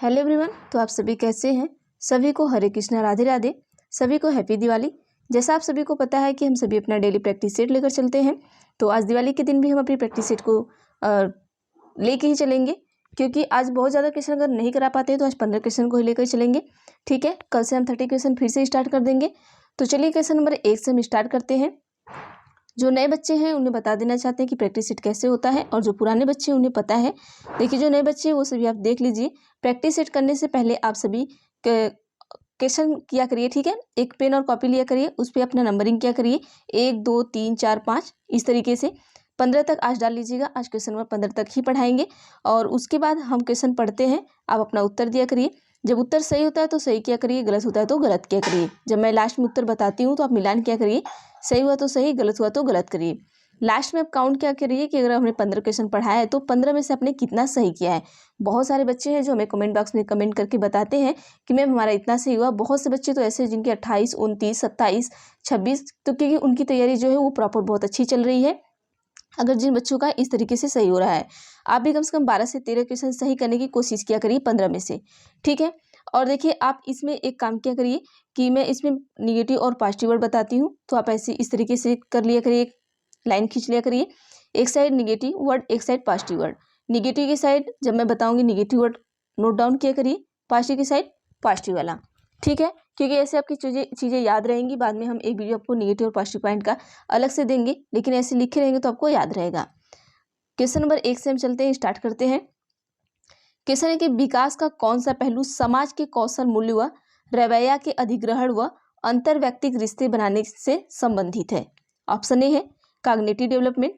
Hello everyone. तो आप सभी कैसे हैं? सभी को हरे कृष्णा, राधे राधे। सभी को हैप्पी दिवाली। जैसा आप सभी को पता है कि हम सभी अपना डेली प्रैक्टिस सेट लेकर चलते हैं, तो आज दिवाली के दिन भी हम अपनी प्रैक्टिस सेट को लेके ही चलेंगे, क्योंकि आज बहुत ज़्यादा क्वेश्चन अगर नहीं करा पाते हैं तो आज 15 क्वेश्चन को ही लेकर चलेंगे। ठीक है, कल से हम 30 क्वेश्चन फिर से स्टार्ट कर देंगे। तो चलिए क्वेश्चन नंबर 1 से हम स्टार्ट करते हैं। जो नए बच्चे हैं उन्हें बता देना चाहते हैं कि प्रैक्टिस सेट कैसे होता है, और जो पुराने बच्चे हैं उन्हें पता है। देखिए, जो नए बच्चे हैं वो सभी आप देख लीजिए। प्रैक्टिस सेट करने से पहले आप सभी क्वेश्चन किया करिए। ठीक है, एक पेन और कॉपी लिया करिए, उस पर अपना नंबरिंग किया करिए 1 2 3 4 5 इस तरीके से 15 तक आज डाल लीजिएगा। आज क्वेश्चन नंबर 15 तक ही पढ़ाएंगे, और उसके बाद हम क्वेश्चन पढ़ते हैं, आप अपना उत्तर दिया करिए। जब उत्तर सही होता है तो सही किया करिए, गलत होता है तो गलत किया करिए। जब मैं लास्ट में उत्तर बताती हूँ तो आप मिलान किया करिए, सही हुआ तो सही, गलत हुआ तो गलत करिए। लास्ट में आप काउंट क्या करिए कि अगर हमने 15 क्वेश्चन पढ़ाया है तो 15 में से आपने कितना सही किया है। बहुत सारे बच्चे हैं जो हमें कमेंट बॉक्स में कमेंट करके बताते हैं कि मैम हमारा इतना सही हुआ। बहुत से बच्चे तो ऐसे हैं जिनके 28 29 27 26, तो क्योंकि उनकी तैयारी जो है वो प्रॉपर बहुत अच्छी चल रही है। अगर जिन बच्चों का इस तरीके से सही हो रहा है, आप भी कम से कम 12 से 13 क्वेश्चन सही करने की कोशिश किया करिए 15 में से। ठीक है, और देखिए आप इसमें एक काम किया करिए कि मैं इसमें निगेटिव और पॉजिटिव वर्ड बताती हूँ, तो आप ऐसे इस तरीके से कर लिया करिए, एक लाइन खींच लिया करिए। एक साइड निगेटिव वर्ड, एक साइड पॉजिटिव वर्ड। निगेटिव की साइड जब मैं बताऊंगी निगेटिव वर्ड नोट डाउन किया करिए, पॉजिटिव की साइड पॉजिटिव वाला। ठीक है, क्योंकि ऐसे आपकी चीज़ें याद रहेंगी। बाद में हम एक वीडियो आपको निगेटिव और पॉजिटिव पॉइंट का अलग से देंगे, लेकिन ऐसे लिखे रहेंगे तो आपको याद रहेगा। क्वेश्चन नंबर 1 से हम चलते हैं, स्टार्ट करते हैं। क्वेश्चन है कि विकास का कौन सा पहलू समाज के कौशल, मूल्य व रवैया के अधिग्रहण व अंतर व्यक्तिगत रिश्ते बनाने से संबंधित है। ऑप्शन ए है कॉग्निटिव डेवलपमेंट,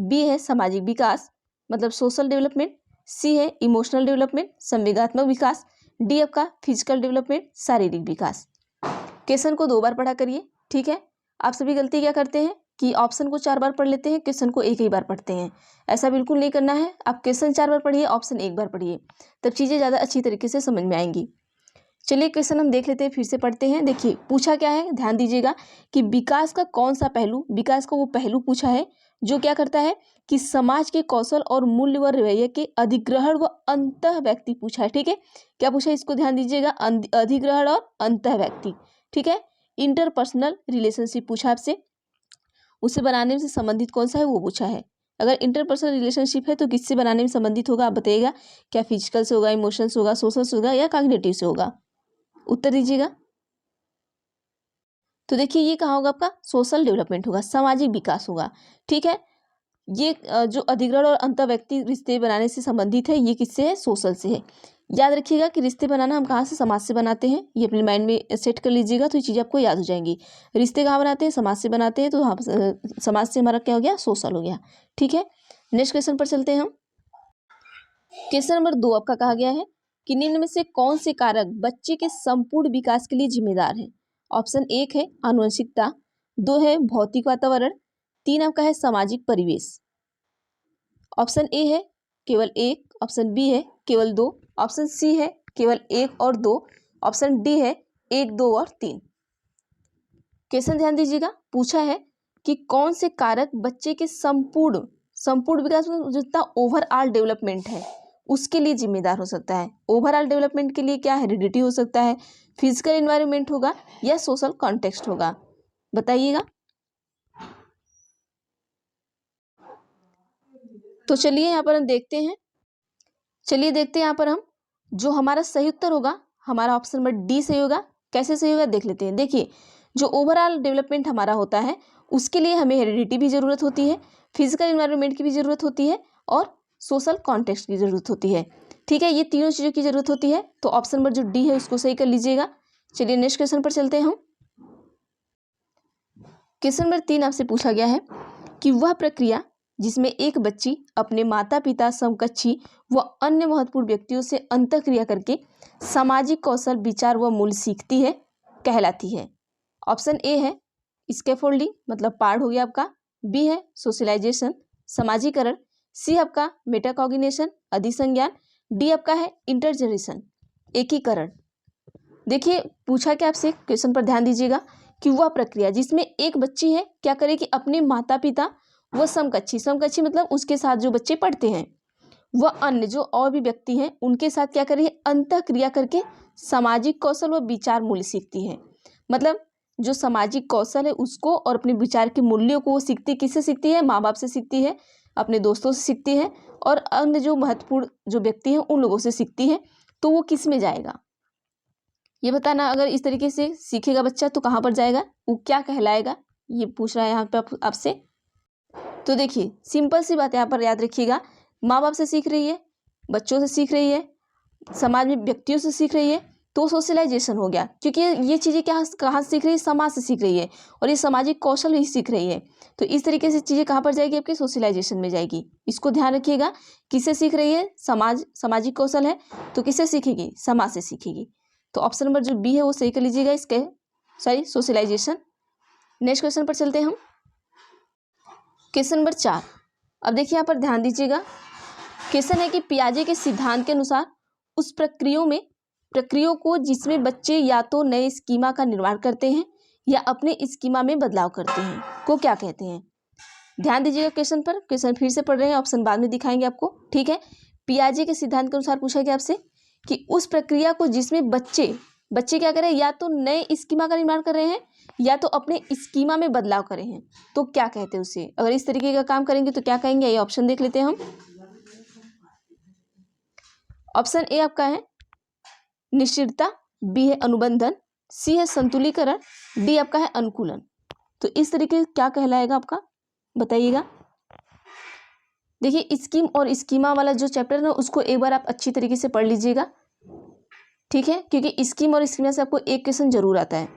बी है सामाजिक विकास मतलब सोशल डेवलपमेंट, सी है इमोशनल डेवलपमेंट संवेगात्मक विकास, डी आपका फिजिकल डेवलपमेंट शारीरिक विकास। क्वेश्चन को 2 बार पढ़ा करिए। ठीक है, आप सभी गलती क्या करते हैं कि ऑप्शन को 4 बार पढ़ लेते हैं, क्वेश्चन को एक ही बार पढ़ते हैं। ऐसा बिल्कुल नहीं करना है। आप क्वेश्चन 4 बार पढ़िए, ऑप्शन 1 बार पढ़िए, तब चीज़ें ज़्यादा अच्छी तरीके से समझ में आएंगी। चलिए क्वेश्चन हम देख लेते हैं, फिर से पढ़ते हैं। देखिए पूछा क्या है, ध्यान दीजिएगा कि विकास का कौन सा पहलू, विकास का वो पहलू पूछा है जो क्या करता है कि समाज के कौशल और मूल्य व रवैये के अधिग्रहण व अंतः व्यक्ति पूछा है। ठीक है, क्या पूछा है इसको ध्यान दीजिएगा, अधिग्रहण और अंतः व्यक्ति। ठीक है, इंटरपर्सनल रिलेशनशिप पूछा आपसे, उसे बनाने से संबंधित कौन सा है वो पूछा है। अगर इंटरपर्सनल रिलेशनशिप है तो किससे बनाने में संबंधित होगा आप बताइएगा, क्या फिजिकल से होगा, इमोशनल से होगा, सोशल से होगा या कॉग्निटिव से होगा, उत्तर दीजिएगा। तो देखिए ये कहाँ होगा, आपका सोशल डेवलपमेंट होगा, सामाजिक विकास होगा। ठीक है, ये जो अधिग्रहण और अंतर व्यक्ति रिश्ते बनाने से संबंधित है, ये किससे है, सोशल से है। याद रखिएगा कि रिश्ते बनाना हम कहाँ से, समाज से बनाते हैं। ये अपने माइंड में सेट कर लीजिएगा तो ये चीज़ें आपको याद हो जाएंगी। रिश्ते कहाँ बनाते हैं, समाज से बनाते हैं, तो हाँ समाज से हमारा क्या हो गया, सोशल हो गया। ठीक है, नेक्स्ट क्वेश्चन पर चलते हैं हम। क्वेश्चन नंबर 2 आपका कहा गया है कि निम्न में से कौन से कारक बच्चे के संपूर्ण विकास के लिए जिम्मेदार है। ऑप्शन 1 है आनुवंशिकता, 2 है भौतिक वातावरण, 3 आपका है सामाजिक परिवेश। ऑप्शन ए है केवल 1, ऑप्शन बी है केवल 2, ऑप्शन सी है केवल 1 और 2, ऑप्शन डी है 1 2 और 3। क्वेश्चन ध्यान दीजिएगा, पूछा है कि कौन से कारक बच्चे के संपूर्ण विकास में जितना ओवरऑल डेवलपमेंट है उसके लिए जिम्मेदार हो सकता है। ओवरऑल डेवलपमेंट के लिए क्या हेरिडिटी हो सकता है, फिजिकल एनवायरनमेंट होगा या सोशल कॉन्टेक्स्ट होगा, बताइएगा। तो चलिए यहाँ पर हम देखते हैं, यहाँ पर हम जो हमारा सही उत्तर होगा, हमारा ऑप्शन नंबर डी सही होगा। कैसे सही होगा देख लेते हैं। देखिए जो ओवरऑल डेवलपमेंट हमारा होता है उसके लिए हमें हेरिडिटी भी ज़रूरत होती है, फिजिकल एनवायरनमेंट की भी ज़रूरत होती है और सोशल कॉन्टेक्स्ट की ज़रूरत होती है। ठीक है, ये तीनों चीज़ों की ज़रूरत होती है, तो ऑप्शन नंबर जो डी है उसको सही कर लीजिएगा। चलिए नेक्स्ट क्वेश्चन पर चलते हैं हम। क्वेश्चन नंबर 3 आपसे पूछा गया है कि वह प्रक्रिया जिसमें एक बच्ची अपने माता पिता, समकक्षी व अन्य महत्वपूर्ण व्यक्तियों से अंतःक्रिया करके सामाजिक कौशल, विचार व मूल्य सीखती है कहलाती है। ऑप्शन ए है स्कैफोल्डिंग मतलब पार्ट हो गया आपका, बी है सोशलाइजेशन समाजीकरण, सी आपका मेटाकॉग्निशन अधिसंज्ञान, डी आपका है इंटरजनरेशन एकीकरण। देखिए पूछा क्या आपसे, क्वेश्चन पर ध्यान दीजिएगा कि वह प्रक्रिया जिसमें एक बच्ची है क्या करे कि अपने माता पिता व समकक्षी मतलब उसके साथ जो बच्चे पढ़ते हैं वह अन्य जो और भी व्यक्ति हैं उनके साथ क्या कर रही है, अंतः क्रिया करके सामाजिक कौशल व विचार मूल्य सीखती है। मतलब जो सामाजिक कौशल है उसको और अपने विचार के मूल्यों को वो सीखती, किससे सीखती है, माँ बाप से सीखती है, अपने दोस्तों से सीखती है और अन्य जो महत्वपूर्ण जो व्यक्ति हैं उन लोगों से सीखती है। तो वो किस में जाएगा ये बताना। अगर इस तरीके से सीखेगा बच्चा तो कहाँ पर जाएगा, वो क्या कहलाएगा, ये पूछ रहा है यहाँ पर आपसे। तो देखिए सिंपल सी बात यहाँ पर याद रखिएगा, माँ बाप से सीख रही है, बच्चों से सीख रही है, समाज में व्यक्तियों से सीख रही है, तो सोशलाइजेशन हो गया। क्योंकि ये चीज़ें क्या कहाँ से सीख रही है, समाज से सीख रही है और ये सामाजिक कौशल ही सीख रही है। तो इस तरीके से चीज़ें कहाँ पर जाएगी, आपकी सोशलाइजेशन में जाएगी। इसको ध्यान रखिएगा, किससे सीख रही है, सामाजिक कौशल है तो किससे सीखेगी, समाज से सीखेगी। तो ऑप्शन नंबर जो बी है वो सही कर लीजिएगा, इसके सोशलाइजेशन। नेक्स्ट क्वेश्चन पर चलते हैं हम, क्वेश्चन नंबर 4। अब देखिए यहाँ पर ध्यान दीजिएगा, क्वेश्चन है कि पियाजे के सिद्धांत के अनुसार उस प्रक्रियाओं को जिसमें बच्चे या तो नए स्कीमा का निर्माण करते हैं या अपने स्कीमा में बदलाव करते हैं को क्या कहते हैं। ध्यान दीजिएगा क्वेश्चन पर, क्वेश्चन फिर से पढ़ रहे हैं, ऑप्शन बाद में दिखाएंगे आपको, ठीक है। पियाजे के सिद्धांत के अनुसार पूछा गया आपसे कि उस प्रक्रिया को जिसमें बच्चे क्या करें, या तो नए स्कीमा का निर्माण कर रहे हैं या तो अपने स्कीमा में बदलाव कर रहे हैं, तो क्या कहते हैं उसे। अगर इस तरीके का काम करेंगे तो क्या कहेंगे, ये ऑप्शन देख लेते हैं हम। ऑप्शन ए आपका है निश्चितता, बी है अनुबंधन, सी है संतुलीकरण, डी आपका है अनुकूलन। तो इस तरीके क्या कहलाएगा आपका, बताइएगा। देखिए स्कीम और स्कीमा वाला जो चैप्टर है उसको एक बार आप अच्छी तरीके से पढ़ लीजिएगा, ठीक है, क्योंकि स्कीम और स्कीमा से आपको एक क्वेश्चन जरूर आता है।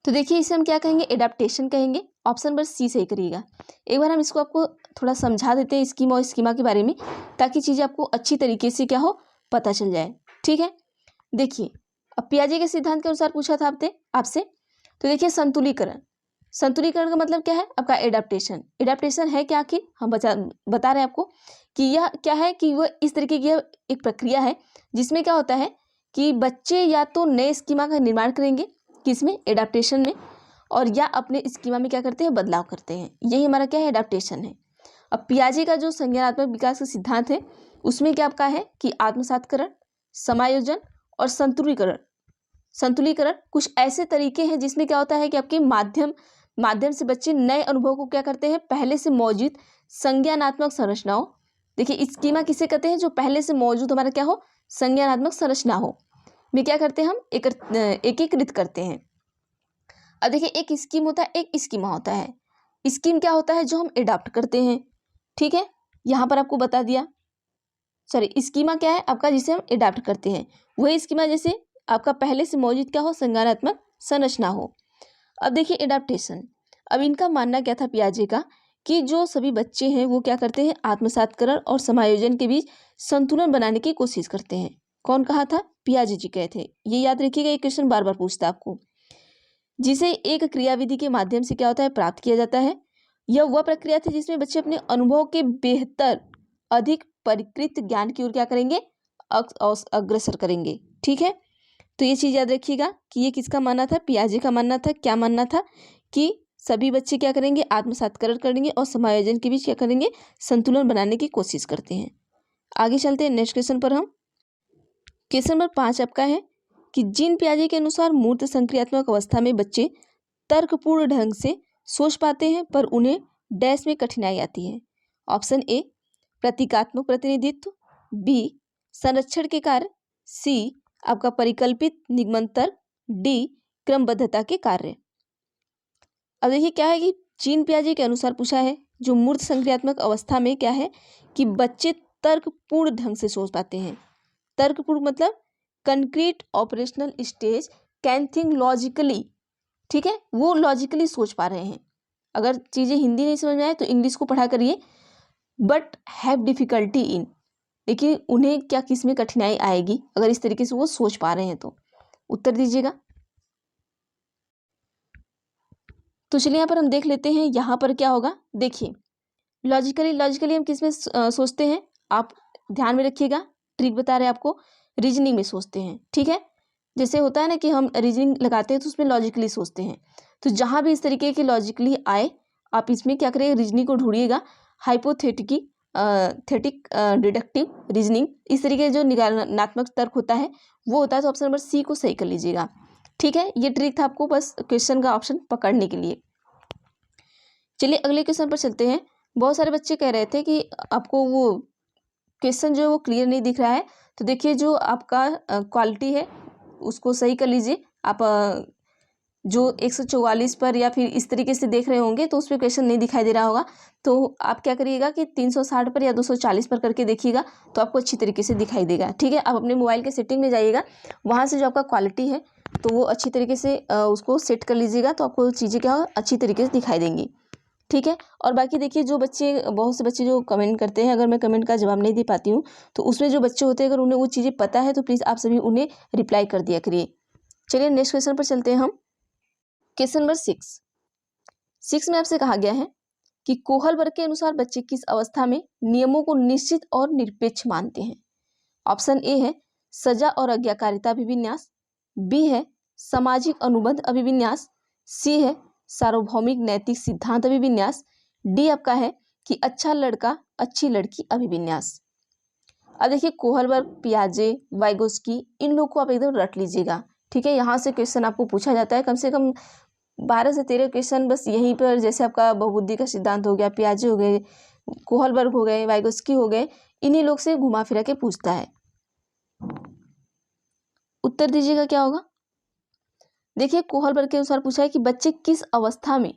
तो देखिए इसे हम क्या कहेंगे, एडाप्टेशन कहेंगे। ऑप्शन नंबर सी सही करिएगा। एक बार हम इसको आपको थोड़ा समझा देते हैं स्कीम और स्कीमा के बारे में, ताकि चीज़ें आपको अच्छी तरीके से क्या हो, पता चल जाए, ठीक है। देखिए अब पियाजे के सिद्धांत के अनुसार पूछा था आपसे, तो देखिए संतुलीकरण का मतलब क्या है, आपका एडाप्टेशन है क्या, आखिर हम बता रहे हैं आपको कि यह क्या है, कि वह इस तरीके की एक प्रक्रिया है जिसमें क्या होता है कि बच्चे या तो नए स्कीमा का निर्माण करेंगे, किसमें, एडाप्टेशन में, और या अपने स्कीमा में क्या करते हैं, बदलाव करते हैं। यही हमारा क्या है, एडाप्टेशन है। अब पियाजे का जो संज्ञानात्मक विकास का सिद्धांत है उसमें क्या आपका है कि आत्मसातकरण, समायोजन और संतुलीकरण कुछ ऐसे तरीके हैं जिसमें क्या होता है कि आपके माध्यम से बच्चे नए अनुभव को क्या करते हैं, पहले से मौजूद संज्ञानात्मक संरचनाओं, देखिए स्कीमा किसे कहते हैं, जो पहले से मौजूद हमारा क्या हो, संज्ञानात्मक संरचना हो, में क्या करते हैं हम, एकीकृत करते हैं। अब देखिए एक स्कीम होता है, एक स्कीमा होता है। स्कीम क्या होता है, जो हम एडॉप्ट करते हैं, ठीक है, यहाँ पर आपको बता दिया। सॉरी, स्कीमा क्या है आपका, जिसे हम एडॉप्ट करते हैं। वही स्कीमा जैसे आपका पहले से मौजूद क्या हो, संज्ञानात्मक संरचना हो। अब देखिए एडाप्टेशन, अब इनका मानना क्या था पियाजे का, कि जो सभी बच्चे हैं वो क्या करते हैं, आत्मसातकरण और समायोजन के बीच संतुलन बनाने की कोशिश करते हैं। कौन कहा था, पियाजे जी कहे थे। ये याद रखिएगा, ये क्वेश्चन बार बार पूछता है आपको। जिसे एक क्रियाविधि के माध्यम से क्या होता है, प्राप्त किया जाता है। यह वह प्रक्रिया थी जिसमें बच्चे अपने अनुभव के बेहतर अधिक परिष्कृत ज्ञान की ओर क्या करेंगे, अग्रसर करेंगे, ठीक है। तो ये चीज़ याद रखिएगा कि ये किसका मानना था, पियाजे का मानना था। क्या मानना था कि सभी बच्चे क्या करेंगे, आत्मसातकरण करेंगे और समायोजन के बीच क्या करेंगे, संतुलन बनाने की कोशिश करते हैं। आगे चलते हैं नेक्स्ट क्वेश्चन पर हम। क्वेश्चन नंबर 5 आपका है कि जीन पियाजे के अनुसार मूर्त संक्रियात्मक अवस्था में बच्चे तर्कपूर्ण ढंग से सोच पाते हैं पर उन्हें डैश में कठिनाई आती है। ऑप्शन ए प्रतीकात्मक प्रतिनिधित्व, बी संरक्षण के कार्य, सी आपका परिकल्पित निगमनतर, डी क्रमबद्धता के कार्य। अब देखिए क्या है कि जीन पियाजे के अनुसार पूछा है, जो मूर्त संक्रियात्मक अवस्था में क्या है कि बच्चे तर्कपूर्ण ढंग से सोच पाते हैं। तर्कपूर्ण मतलब concrete operational stage, can think logically, ठीक है, वो लॉजिकली सोच पा रहे हैं। अगर चीज़ें हिंदी नहीं समझ में आए तो इंग्लिश को पढ़ा करिए। बट हैव डिफिकल्टी इन, देखिए उन्हें क्या किस में कठिनाई आएगी अगर इस तरीके से वो सोच पा रहे हैं तो। उत्तर दीजिएगा। तो चलिए यहाँ पर हम देख लेते हैं, यहाँ पर क्या होगा। देखिए लॉजिकली हम किस में सोचते हैं, आप ध्यान में रखिएगा, ट्रिक बता रहे हैं आपको, रीजनिंग में सोचते हैं, ठीक है। जैसे होता है ना कि हम रीजनिंग लगाते हैं तो उसमें लॉजिकली सोचते हैं। तो जहाँ भी इस तरीके की लॉजिकली आए आप इसमें क्या करिए, रीजनिंग को ढूंढिएगा, हाइपोथेटिकी थेटिक डिडक्टिव रीजनिंग, इस तरीके जो निगानात्मक तर्क होता है वो होता है। तो ऑप्शन नंबर सी को सही कर लीजिएगा। ठीक है, ये ट्रिक था आपको बस क्वेश्चन का ऑप्शन पकड़ने के लिए। चलिए अगले क्वेश्चन पर चलते हैं। बहुत सारे बच्चे कह रहे थे कि आपको वो क्वेश्चन जो है वो क्लियर नहीं दिख रहा है। तो देखिए जो आपका क्वालिटी है उसको सही कर लीजिए। आप जो 144 पर या फिर इस तरीके से देख रहे होंगे तो उस पर क्वेश्चन नहीं दिखाई दे रहा होगा। तो आप क्या करिएगा कि 360 पर या 240 पर करके देखिएगा तो आपको अच्छी तरीके से दिखाई देगा। ठीक है, आप अपने मोबाइल के सेटिंग में जाइएगा, वहाँ से जो आपका क्वालिटी है तो वो अच्छी तरीके से उसको सेट कर लीजिएगा, तो आपको चीज़ें क्या अच्छी तरीके से दिखाई देंगी। ठीक है, और बाकी देखिए जो बच्चे, बहुत से बच्चे जो कमेंट करते हैं, अगर मैं कमेंट का जवाब नहीं दे पाती हूँ तो उसमें जो बच्चे होते हैं अगर उन्हें वो चीज़ें पता है तो प्लीज़ आप सभी उन्हें रिप्लाई कर दिया करिए। चलिए नेक्स्ट क्वेश्चन पर चलते हैं हम। क्वेश्चन नंबर 6 में आपसे कहा गया है कि कोहल वर्ग के अनुसार बच्चे किस अवस्था में नियमों को निश्चित और निरपेक्ष मानते हैं। ऑप्शन ए है सजा और आज्ञाकारिता अभिविन्यास, बी है सामाजिक अनुबंध अभिविन्यास, सी है सार्वभौमिक नैतिक सिद्धांत अभिविन्यास, डी आपका है कि अच्छा लड़का अच्छी लड़की अभिविन्यास। अब देखिए कोहल वर्ग, पियाजे, वाइगोस्की, इन लोग को आप एकदम रट लीजिएगा। ठीक है, यहाँ से क्वेश्चन आपको पूछा जाता है, कम से कम 12 से 13 क्वेश्चन बस यहीं पर, जैसे आपका बहुबुद्धि का सिद्धांत हो गया, पियाजे हो गए, कोहल वर्ग हो गए, वाइगोस्की हो गए, इन्हीं लोग से घुमा फिरा के पूछता है। उत्तर दीजिएगा क्या होगा। देखिए कोहल वर्ग के अनुसार पूछा है कि बच्चे किस अवस्था में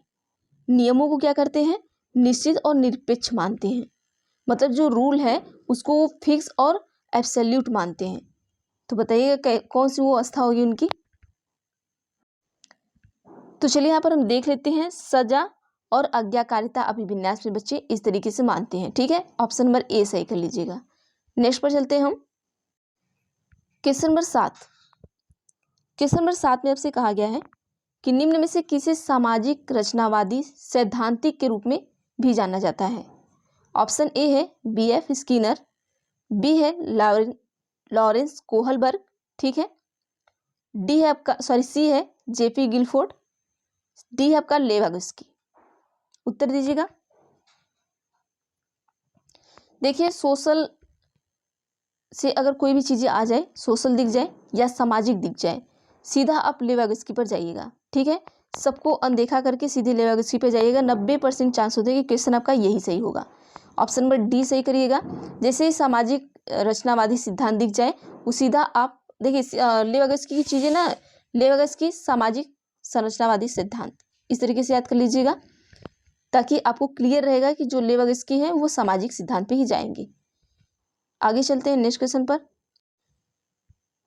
नियमों को क्या करते हैं, निश्चित और निरपेक्ष मानते हैं। मतलब जो रूल है उसको वो फिक्स और एब्सोल्यूट मानते हैं। तो बताइएगा कौन सी वो अवस्था होगी उनकी। तो चलिए यहाँ पर हम देख लेते हैं, सजा और आज्ञाकारिता अभिविन्यास में बच्चे इस तरीके से मानते हैं। ठीक है, ऑप्शन नंबर ए सही कर लीजिएगा। नेक्स्ट पर चलते हैं हम। क्वेश्चन नंबर 7 में आपसे कहा गया है कि निम्न में से किसे सामाजिक रचनावादी सैद्धांतिक के रूप में भी जाना जाता है। ऑप्शन ए है B.F. स्किनर, बी है लॉरेंस कोहलबर्ग, ठीक है, डी है आपका सी है J.P. गिलफोर्ड, डी है आपका लेवागस्की। उत्तर दीजिएगा। देखिए सोशल से अगर कोई भी चीज़ें आ जाए, सोशल दिख जाए या सामाजिक दिख जाए, सीधा आप लेवागस्की पर जाइएगा। ठीक है, सबको अनदेखा करके सीधे लेवागस्की पर जाइएगा। 90% चांस होते हैं कि क्वेश्चन आपका यही सही होगा। ऑप्शन नंबर डी सही करिएगा। जैसे ही सामाजिक रचनावादी सिद्धांत दिख जाए वो सीधा आप देखिए लेवागस्की की चीज़ें ना, लेवागस्की सामाजिक संरचनावादी सिद्धांत, इस तरीके से याद कर लीजिएगा ताकि आपको क्लियर रहेगा कि जो लेवागस्की है वो सामाजिक सिद्धांत पे ही जाएंगे। आगे चलते हैं नेक्स्ट क्वेश्चन पर।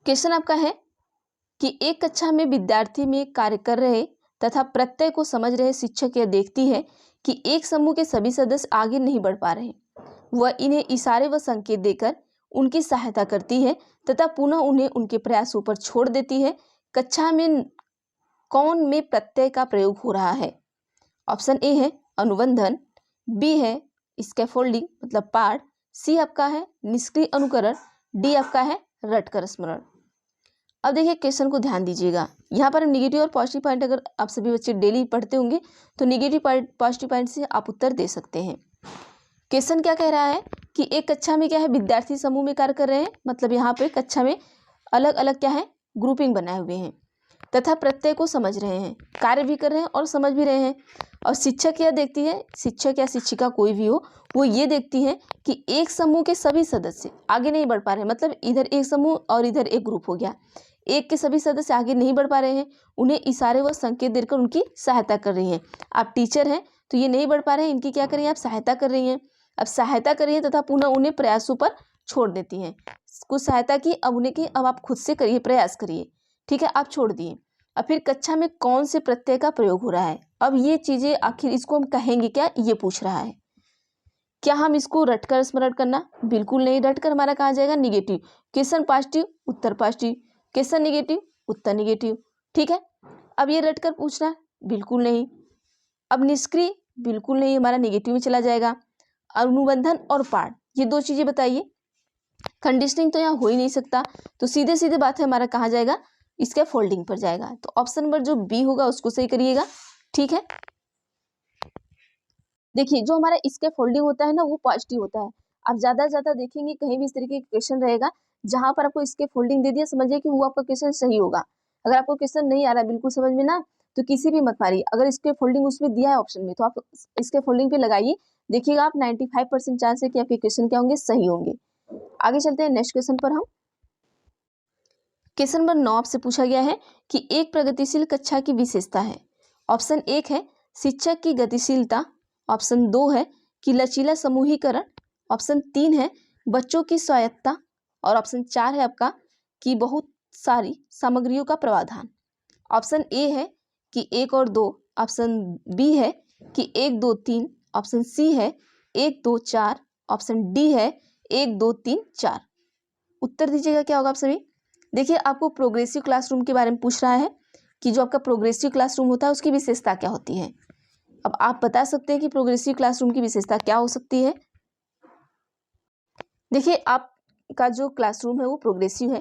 क्वेश्चन आपका है कि एक कक्षा में विद्यार्थी में कार्य कर रहे तथा प्रत्यय को समझ रहे शिक्षक यह देखती है कि एक समूह के सभी सदस्य आगे नहीं बढ़ पा रहे। वह इन्हें इशारे व संकेत देकर उनकी सहायता करती है तथा पुनः उन्हें उनके प्रयासों पर छोड़ देती है। कक्षा में कौन में प्रत्यय का प्रयोग हो रहा है। ऑप्शन ए है अनुबंधन, बी है स्कैफोल्डिंग मतलब पाठ, सी आपका है निष्क्रिय अनुकरण, डी आपका है रटकर स्मरण। अब देखिए क्वेश्चन को ध्यान दीजिएगा, यहाँ पर निगेटिव और पॉजिटिव पॉइंट अगर आप सभी बच्चे डेली पढ़ते होंगे तो निगेटिव पॉजिटिव पॉइंट से आप उत्तर दे सकते हैं। क्वेश्चन क्या कह रहा है कि एक कक्षा में क्या है विद्यार्थी समूह में कार्य कर रहे हैं, मतलब यहाँ पे कक्षा में अलग अलग क्या है ग्रुपिंग बनाए हुए हैं तथा प्रत्यय को समझ रहे हैं, कार्य भी कर रहे हैं और समझ भी रहे हैं। और शिक्षक यह देखती है, शिक्षक या शिक्षिका कोई भी हो, वो ये देखती है कि एक समूह के सभी सदस्य आगे नहीं बढ़ पा रहे हैं। मतलब इधर एक समूह और इधर एक ग्रुप हो गया, एक के सभी सदस्य आगे नहीं बढ़ पा रहे हैं, उन्हें इशारे व संकेत देकर उनकी सहायता कर रही हैं। आप टीचर हैं तो ये नहीं बढ़ पा रहे हैं, इनकी क्या कर रही हैं आप सहायता कर रही हैं। अब सहायता कर रही हैं तथा पुनः उन्हें प्रयासों पर छोड़ देती हैं। कुछ सहायता की, अब उन्हें की अब आप खुद से करिए, प्रयास करिए। ठीक है, आप छोड़ दिए। अब फिर कक्षा में कौन से प्रत्यय का प्रयोग हो रहा है। अब ये चीजें आखिर इसको हम कहेंगे क्या, ये पूछ रहा है। क्या हम इसको रटकर स्मरण करना, बिल्कुल नहीं। रटकर हमारा कहा जाएगा निगेटिव। क्वेश्चन पॉजिटिव उत्तर पॉजिटिव, क्वेश्चन निगेटिव उत्तर निगेटिव। ठीक है, अब ये रटकर पूछना बिल्कुल नहीं। अब निष्क्रिय बिल्कुल नहीं, हमारा निगेटिव में चला जाएगा। अनुबंधन और पाठ ये दो चीजें बताइए। कंडीशनिंग तो यहाँ हो ही नहीं सकता, तो सीधे सीधे बात है हमारा कहाँ जाएगा, इसके फोल्डिंग पर जाएगा। तो ऑप्शन नंबर जो बी होगा उसको सही करिएगा। ठीक है, देखिए जो हमारा इसके फोल्डिंग होता है ना वो पॉजिटिव होता है, आप ज़्यादा से ज़्यादा देखेंगे कहीं भी इस तरीके का क्वेश्चन रहेगा जहाँ पर आपको इसके फोल्डिंग दे दिया, समझिए कि वो आपका क्वेश्चन सही होगा। अगर आपको क्वेश्चन नहीं आ रहा बिल्कुल समझ में ना, तो किसी भी मत मारिए। अगर इसके फोल्डिंग उसमें दिया है ऑप्शन में तो आप इसके फोल्डिंग पे लगाइए, देखिएगा आप 95% चांस है कि आपके क्वेश्चन क्या होंगे, सही होंगे। आगे चलते हैं नेक्स्ट क्वेश्चन पर हम। क्वेश्चन नंबर 9 आपसे पूछा गया है कि एक प्रगतिशील कक्षा की विशेषता है। ऑप्शन 1 है शिक्षक की गतिशीलता, ऑप्शन 2 है कि लचीला समूहीकरण, ऑप्शन 3 है बच्चों की स्वायत्तता और ऑप्शन 4 है आपका कि बहुत सारी सामग्रियों का प्रावधान। ऑप्शन ए है कि 1 और 2, ऑप्शन बी है कि 1 2 3, ऑप्शन सी है 1 2 4, ऑप्शन डी है 1 2 3 4। उत्तर दीजिएगा क्या होगा आप सभी। देखिए आपको प्रोग्रेसिव क्लासरूम के बारे में पूछ रहा है कि जो आपका प्रोग्रेसिव क्लासरूम होता है उसकी विशेषता क्या होती है। अब आप बता सकते हैं कि प्रोग्रेसिव क्लासरूम की विशेषता क्या हो सकती है। देखिए आपका जो क्लासरूम है वो प्रोग्रेसिव है,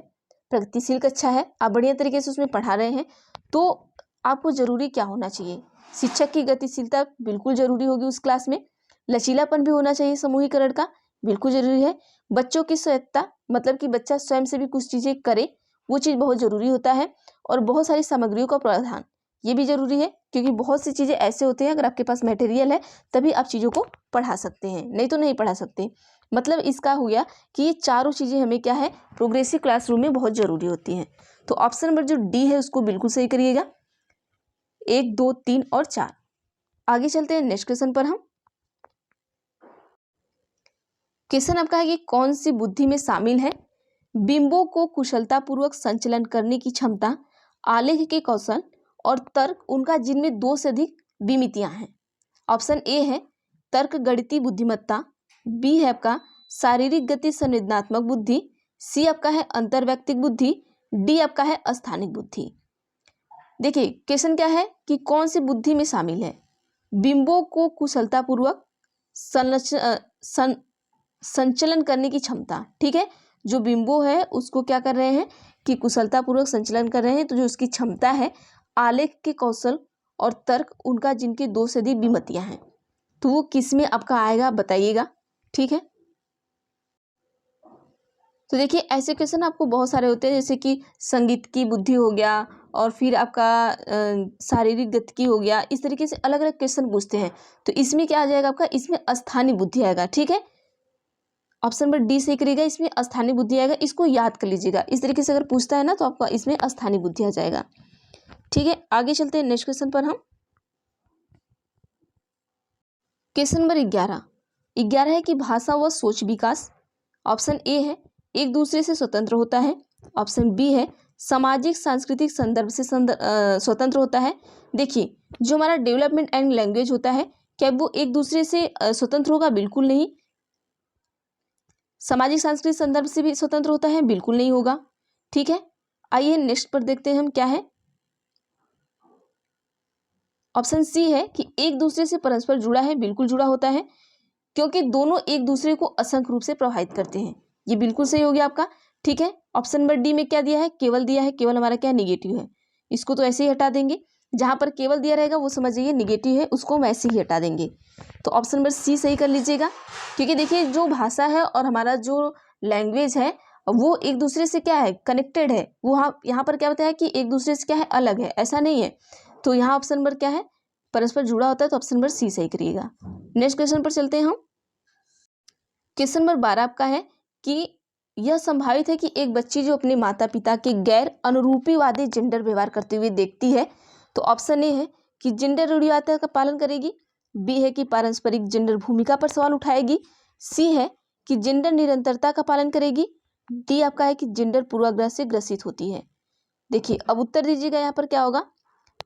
प्रगतिशील कक्षा है, आप बढ़िया तरीके से उसमें पढ़ा रहे हैं, तो आपको जरूरी क्या होना चाहिए, शिक्षक की गतिशीलता बिल्कुल जरूरी होगी उस क्लास में, लचीलापन भी होना चाहिए समूहीकरण का बिल्कुल जरूरी है, बच्चों की स्वायत्तता मतलब कि बच्चा स्वयं से भी कुछ चीज़ें करे वो चीज़ बहुत ज़रूरी होता है, और बहुत सारी सामग्रियों का प्रावधान ये भी ज़रूरी है, क्योंकि बहुत सी चीज़ें ऐसे होते हैं अगर आपके पास मटेरियल है तभी आप चीज़ों को पढ़ा सकते हैं, नहीं तो नहीं पढ़ा सकते। मतलब इसका हो गया कि ये चारों चीज़ें हमें क्या है प्रोग्रेसिव क्लासरूम में बहुत ज़रूरी होती हैं। तो ऑप्शन नंबर जो डी है उसको बिल्कुल सही करिएगा, 1 2 3 और 4। आगे चलते हैं नेक्स्ट क्वेश्चन पर हम। क्वेश्चन आपका है कि कौन सी बुद्धि में शामिल है बिंबों को कुशलतापूर्वक संचलन करने की क्षमता, आलेख के कौशल और तर्क उनका जिनमें 2 से अधिक विमितियां हैं। ऑप्शन ए है तर्क गणितीय बुद्धिमत्ता, बी है आपका शारीरिक गति संवेदनात्मक बुद्धि, सी आपका है अंतर्वैयक्तिक बुद्धि, डी आपका है अस्थानिक बुद्धि। देखिए क्वेश्चन क्या है कि कौन सी बुद्धि में शामिल है बिंबों को कुशलतापूर्वक संचलन करने की क्षमता। ठीक है, जो बिंबो है उसको क्या कर रहे हैं कि कुशलतापूर्वक संचलन कर रहे हैं, तो जो उसकी क्षमता है आलेख के कौशल और तर्क उनका जिनके 2 से अधिक विमितियां हैं, तो वो किस में आपका आएगा बताइएगा। ठीक है, तो देखिए ऐसे क्वेश्चन आपको बहुत सारे होते हैं, जैसे कि संगीत की बुद्धि हो गया और फिर आपका शारीरिक गतिकी हो गया, इस तरीके से अलग अलग क्वेश्चन पूछते हैं। तो इसमें क्या आ जाएगा आपका, इसमें अस्थानी बुद्धि आएगा। ठीक है, ऑप्शन नंबर डी सही करिएगा, इसमें अस्थानी बुद्धि आएगा, इसको याद कर लीजिएगा। इस तरीके से अगर पूछता है ना तो आपका इसमें अस्थानी बुद्धि आ जाएगा। ठीक है, आगे चलते हैं नेक्स्ट क्वेश्चन पर हम। क्वेश्चन नंबर 11 है कि भाषा व सोच विकास। ऑप्शन ए है एक दूसरे से स्वतंत्र होता है, ऑप्शन बी है सामाजिक सांस्कृतिक संदर्भ से स्वतंत्र होता है। देखिए जो हमारा डेवलपमेंट एंड लैंग्वेज होता है क्या वो एक दूसरे से स्वतंत्र होगा, बिल्कुल नहीं। सामाजिक सांस्कृतिक संदर्भ से भी स्वतंत्र होता है, बिल्कुल नहीं होगा। ठीक है, आइए नेक्स्ट पर देखते हैं हम क्या है। ऑप्शन सी है कि एक दूसरे से परस्पर जुड़ा है, बिल्कुल जुड़ा होता है, क्योंकि दोनों एक दूसरे को असंख्य रूप से प्रभावित करते हैं, ये बिल्कुल सही हो गया आपका। ठीक है, ऑप्शन नंबर डी में क्या दिया है, केवल दिया है, केवल हमारा क्या निगेटिव है, इसको तो ऐसे ही हटा देंगे। जहां पर केवल दिया रहेगा वो समझ जाइए निगेटिव है, उसको हम ऐसे ही हटा देंगे। तो ऑप्शन नंबर सी सही कर लीजिएगा, क्योंकि देखिए जो भाषा है और हमारा जो लैंग्वेज है वो एक दूसरे से क्या है कनेक्टेड है, वो यहाँ पर क्या बताया कि एक दूसरे से क्या है अलग है, ऐसा नहीं है। तो यहाँ ऑप्शन नंबर क्या है परस्पर जुड़ा होता है, तो ऑप्शन नंबर सी सही करिएगा। नेक्स्ट क्वेश्चन पर चलते हैं हम। क्वेश्चन नंबर 12 आपका है कि यह संभावित है कि एक बच्ची जो अपने माता पिता के गैर अनुरूपीवादी जेंडर व्यवहार करते हुए देखती है, तो ऑप्शन ए है कि जेंडर रूढ़िवादिता का पालन करेगी, बी है कि पारस्परिक जेंडर भूमिका पर सवाल उठाएगी, सी है कि जेंडर निरंतरता का पालन करेगी, डी आपका है कि जेंडर पूर्वाग्रह से ग्रसित होती है। देखिए अब उत्तर दीजिएगा यहाँ पर क्या होगा।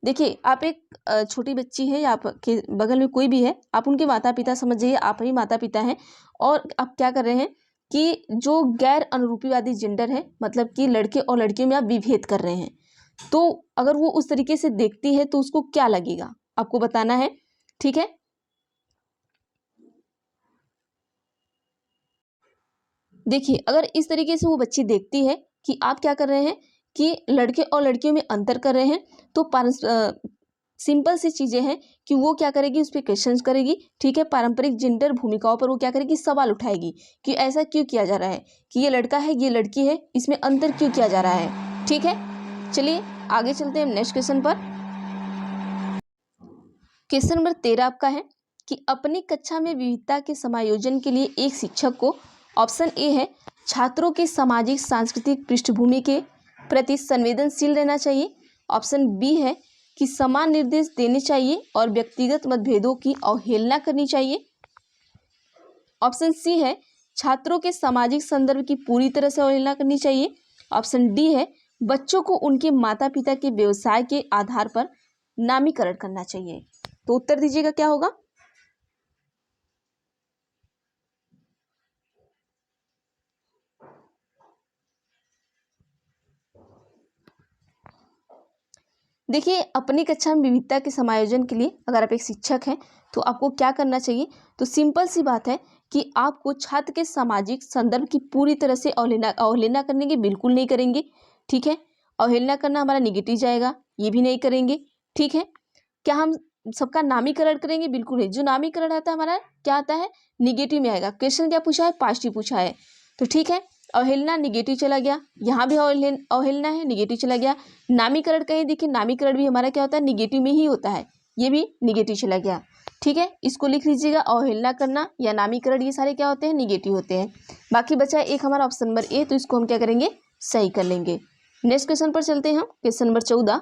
देखिए आप एक छोटी बच्ची है या आपके बगल में कोई भी है, आप उनके माता पिता समझ जाइए, आप ही माता पिता हैं, और आप क्या कर रहे हैं कि जो गैर अनुरूपीवादी जेंडर है मतलब कि लड़के और लड़कियों में आप विभेद कर रहे हैं, तो अगर वो उस तरीके से देखती है तो उसको क्या लगेगा आपको बताना है। ठीक है, देखिए अगर इस तरीके से वो बच्ची देखती है कि आप क्या कर रहे हैं कि लड़के और लड़कियों में अंतर कर रहे हैं, तो सिंपल सी चीज़ें हैं कि वो क्या करेगी, उस पर क्वेश्चन करेगी, ठीक है। पारंपरिक जेंडर भूमिकाओं पर वो क्या करेगी, सवाल उठाएगी कि ऐसा क्यों किया जा रहा है, कि ये लड़का है ये लड़की है, इसमें अंतर क्यों किया जा रहा है, ठीक है। चलिए आगे चलते हैं नेक्स्ट क्वेश्चन पर। क्वेश्चन नंबर 13 आपका है कि अपनी कक्षा में विविधता के समायोजन के लिए एक शिक्षक को, ऑप्शन ए है छात्रों के सामाजिक सांस्कृतिक पृष्ठभूमि के प्रति संवेदनशील रहना चाहिए, ऑप्शन बी है कि समान निर्देश देने चाहिए और व्यक्तिगत मतभेदों की अवहेलना करनी चाहिए, ऑप्शन सी है छात्रों के सामाजिक संदर्भ की पूरी तरह से अवहेलना करनी चाहिए, ऑप्शन डी है बच्चों को उनके माता पिता के व्यवसाय के आधार पर नामीकरण करना चाहिए। तो उत्तर दीजिएगा क्या होगा। देखिए, अपनी कक्षा में विविधता के समायोजन के लिए अगर आप एक शिक्षक हैं तो आपको क्या करना चाहिए, तो सिंपल सी बात है कि आपको छात्र के सामाजिक संदर्भ की पूरी तरह से अवहेलना करने की बिल्कुल नहीं करेंगे, ठीक है। अवहेलना करना हमारा निगेटिव जाएगा, ये भी नहीं करेंगे, ठीक है। क्या हम सबका नामीकरण करेंगे, बिल्कुल नहीं। जो नामीकरण आता है हमारा क्या आता है, निगेटिव में आएगा। क्वेश्चन क्या पूछा है, पॉजिटिव पूछा है, तो ठीक है। अवहेलना निगेटिव चला गया, यहाँ भी अवहेलना है, निगेटिव चला गया। नामीकरण कहीं देखिए, नामीकरण भी हमारा क्या होता है, निगेटिव में ही होता है, ये भी निगेटिव चला गया, ठीक है। इसको लिख लीजिएगा, अवहेलना करना या नामीकरण ये सारे क्या होते हैं, निगेटिव होते हैं। बाकी बचा एक हमारा ऑप्शन नंबर ए, तो इसको हम क्या करेंगे, सही कर लेंगे। नेक्स्ट क्वेश्चन पर चलते हैं हम, क्वेश्चन नंबर 14।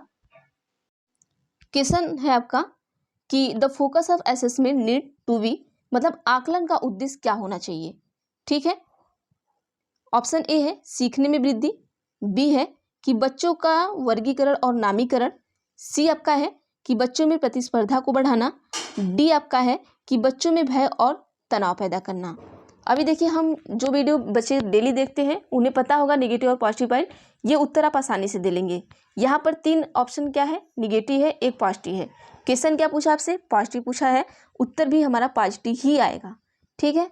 क्वेश्चन है आपका कि the focus of assessment need to be, मतलब आकलन का उद्देश्य क्या होना चाहिए, ठीक है। ऑप्शन ए है सीखने में वृद्धि, बी है कि बच्चों का वर्गीकरण और नामीकरण, सी आपका है कि बच्चों में प्रतिस्पर्धा को बढ़ाना, डी आपका है कि बच्चों में भय और तनाव पैदा करना। अभी देखिए, हम जो वीडियो बच्चे डेली देखते हैं उन्हें पता होगा नेगेटिव और पॉजिटिव पॉइंट, ये उत्तर आप आसानी से दे लेंगे। यहाँ पर 3 ऑप्शन क्या है, निगेटिव है, एक पॉजिटिव है। क्वेश्चन क्या पूछा आपसे, पॉजिटिव पूछा है, उत्तर भी हमारा पॉजिटिव ही आएगा, ठीक है।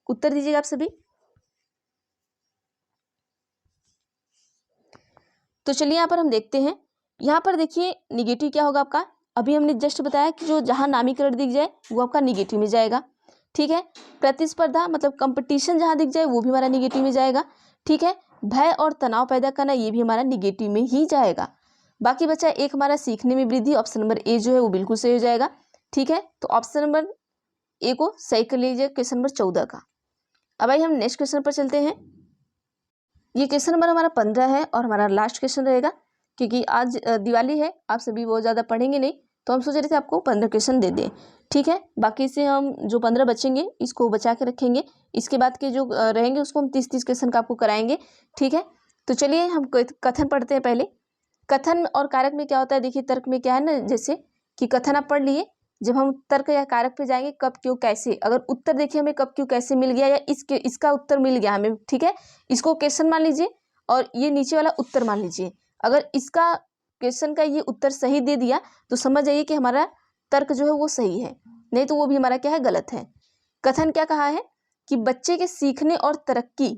उत्तर दीजिएगा आप सभी। तो चलिए यहाँ पर हम देखते हैं, यहाँ पर देखिए निगेटिव क्या होगा आपका, अभी हमने जस्ट बताया कि जो जहाँ नामीकरण दिख जाए वो आपका निगेटिव में जाएगा, ठीक है। प्रतिस्पर्धा मतलब कंपटीशन जहाँ दिख जाए वो भी हमारा निगेटिव में जाएगा, ठीक है। भय और तनाव पैदा करना ये भी हमारा निगेटिव में ही जाएगा। बाकी बचा एक हमारा सीखने में वृद्धि, ऑप्शन नंबर ए जो है वो बिल्कुल सही हो जाएगा, ठीक है। तो ऑप्शन नंबर ए को सही कर लीजिए क्वेश्चन नंबर 14 का। अब आइए हम नेक्स्ट क्वेश्चन पर चलते हैं। ये क्वेश्चन नंबर हमारा 15 है और हमारा लास्ट क्वेश्चन रहेगा, क्योंकि आज दिवाली है, आप सभी बहुत ज़्यादा पढ़ेंगे नहीं, तो हम सोच रहे थे आपको 15 क्वेश्चन दे दें, ठीक है। बाकी से हम जो 15 बचेंगे इसको बचा के रखेंगे, इसके बाद के जो रहेंगे उसको हम 30-30 क्वेश्चन का आपको कराएंगे, ठीक है। तो चलिए हम कथन पढ़ते हैं पहले। कथन और कारक में क्या होता है, देखिए तर्क में क्या है ना, जैसे कि कथन आप पढ़ लिए, जब हम तर्क या कारक पे जाएंगे कब क्यों कैसे, अगर उत्तर देखिए हमें कब क्यों कैसे मिल गया या इसका उत्तर मिल गया हमें, ठीक है। इसको क्वेश्चन मान लीजिए और ये नीचे वाला उत्तर मान लीजिए। अगर इसका क्वेश्चन का ये उत्तर सही दे दिया तो समझ जाइए कि हमारा तर्क जो है वो सही है, नहीं तो वो भी हमारा क्या है, गलत है। कथन क्या कहा है कि बच्चे के सीखने और तरक्की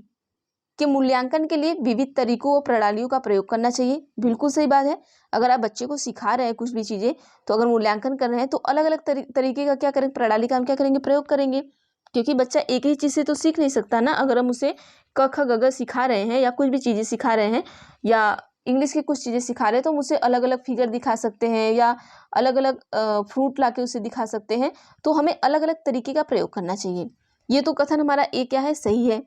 के मूल्यांकन के लिए विविध तरीकों और प्रणालियों का प्रयोग करना चाहिए, बिल्कुल सही बात है। अगर आप बच्चे को सिखा रहे हैं कुछ भी चीज़ें, तो अगर मूल्यांकन कर रहे हैं तो अलग अलग तरीके का क्या करेंगे, प्रणाली का हम क्या करेंगे, प्रयोग करेंगे। क्योंकि बच्चा एक ही चीज़ से तो सीख नहीं सकता ना। अगर हम उसे क ख ग घ सिखा रहे हैं या कुछ भी चीज़ें सिखा रहे हैं या इंग्लिश की कुछ चीज़ें सिखा रहे हैं, तो हम उसे अलग अलग फिगर दिखा सकते हैं या अलग अलग फ्रूट ला के उसे दिखा सकते हैं। तो हमें अलग अलग तरीके का प्रयोग करना चाहिए। ये तो कथन हमारा एक क्या है, सही है।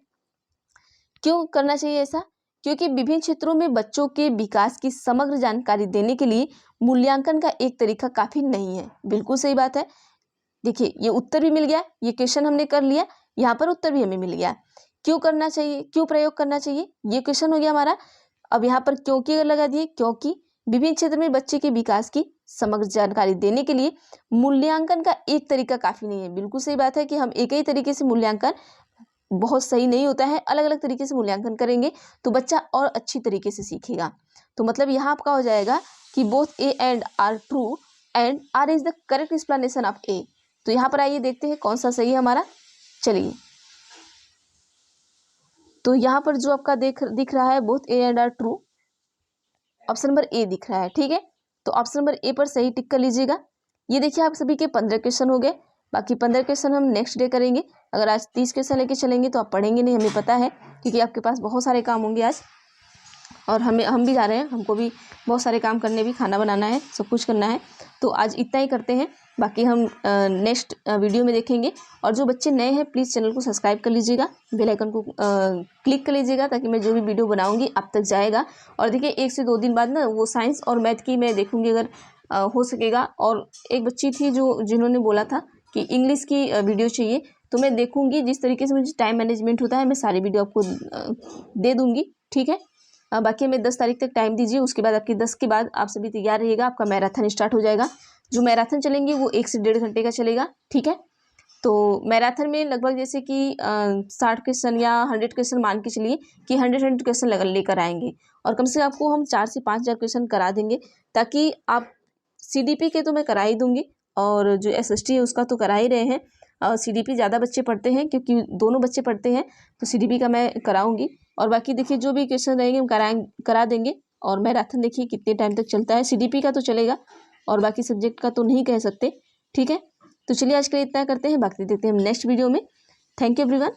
क्यों करना चाहिए ऐसा, क्योंकि विभिन्न क्षेत्रों में बच्चों के विकास की समग्र जानकारी देने के लिए मूल्यांकन का एक तरीका काफ़ी नहीं है, बिल्कुल सही बात है। देखिए ये उत्तर भी मिल गया, ये क्वेश्चन हमने कर लिया, यहाँ पर उत्तर भी हमें मिल गया। क्यों करना चाहिए, क्यों प्रयोग करना चाहिए, ये क्वेश्चन हो गया हमारा। अब यहाँ पर क्योंकि अगर लगा दिए, क्योंकि विभिन्न क्षेत्र में बच्चे के विकास की समग्र जानकारी देने के लिए मूल्यांकन का एक तरीका काफ़ी नहीं है, बिल्कुल सही बात है कि हम एक ही तरीके से मूल्यांकन बहुत सही नहीं होता है, अलग अलग तरीके से मूल्यांकन करेंगे तो बच्चा और अच्छी तरीके से सीखेगा। तो मतलब यहाँ आपका हो जाएगा कि both A and R true and R is the correct explanation of A. तो यहाँ पर आइए देखते हैं कौन सा सही है हमारा। चलिए, तो यहाँ पर जो आपका दिख रहा है both A and R true, option number A दिख रहा है, ठीक है। तो ऑप्शन नंबर ए पर सही टिक कर लीजिएगा। ये देखिए आप सभी के 15 क्वेश्चन हो गए। बाकी 15 क्वेश्चन हम नेक्स्ट डे करेंगे। अगर आज 30 क्वेश्चन लेके चलेंगे तो आप पढ़ेंगे नहीं, हमें पता है, क्योंकि आपके पास बहुत सारे काम होंगे आज, और हम भी जा रहे हैं, हमको भी बहुत सारे काम करने, भी खाना बनाना है, सब कुछ करना है। तो आज इतना ही करते हैं, बाकी हम नेक्स्ट वीडियो में देखेंगे। और जो बच्चे नए हैं प्लीज़ चैनल को सब्सक्राइब कर लीजिएगा, बेल आइकन को क्लिक कर लीजिएगा, ताकि मैं जो भी वीडियो बनाऊंगी आप तक जाएगा। और देखिए 1 से 2 दिन बाद ना वो साइंस और मैथ की मैं देखूंगी, अगर हो सकेगा। और एक बच्ची थी जिन्होंने बोला था कि इंग्लिश की वीडियो चाहिए, तो मैं देखूंगी, जिस तरीके से मुझे टाइम मैनेजमेंट होता है मैं सारी वीडियो आपको दे दूंगी, ठीक है। बाकी हमें 10 तारीख तक टाइम दीजिए, उसके बाद आपकी 10 के बाद आप सभी तैयार रहिएगा, आपका मैराथन स्टार्ट हो जाएगा। जो मैराथन चलेंगे वो 1 से 1.5 घंटे का चलेगा, ठीक है। तो मैराथन में लगभग जैसे कि 60 क्वेश्चन या 100 क्वेश्चन मान के चलिए कि 100 क्वेश्चन लेकर आएंगे, और कम से कम आपको हम 4 से 5 हज़ार क्वेश्चन करा देंगे, ताकि आप CDP के तो मैं करा ही दूंगी, और जो SST है उसका तो करा ही रहे हैं। CDP ज़्यादा बच्चे पढ़ते हैं, क्योंकि दोनों बच्चे पढ़ते हैं, तो CDP का मैं कराऊंगी। और बाकी देखिए जो भी क्वेश्चन रहेंगे हम करा देंगे। और मैराथन देखिए कितने टाइम तक चलता है, CDP का तो चलेगा, और बाकी सब्जेक्ट का तो नहीं कह सकते, ठीक है। तो चलिए आज के लिए इतना करते हैं, बाकी देखते हैं हम नेक्स्ट वीडियो में। Thank you everyone.